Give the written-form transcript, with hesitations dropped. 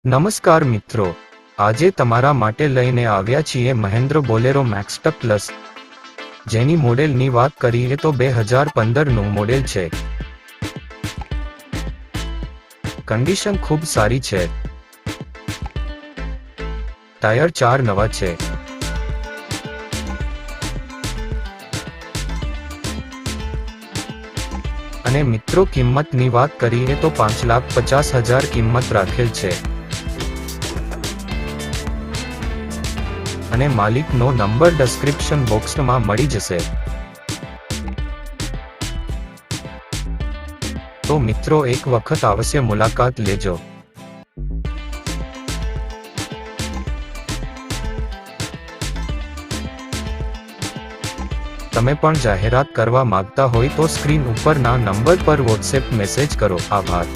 નમસ્કાર મિત્રો, આજે તમારા માટે લઈને આવ્યા છીએ મહેન્દ્ર બોલેરો મેક્સટક પ્લસ, જેની મોડેલની વાત કરીએ તો 2015નું મોડેલ છે। કન્ડિશન ખૂબ સારી છે। ટાયર 4 નવા છે। અને મિત્રો કિંમતની વાત કરીએ તો 5,50,000 કિંમત રાખેલ છે। અને માલિકનો નંબર ડિસ્ક્રિપ્શન બોક્સમાં મળી જશે। તો મિત્રો એક વખત અવશ્ય મુલાકાત લેજો। તમે પણ જાહેરાત કરવા માંગતા હોય તો સ્ક્રીન ઉપરના નંબર પર વોટ્સએપ મેસેજ કરો। આભાર।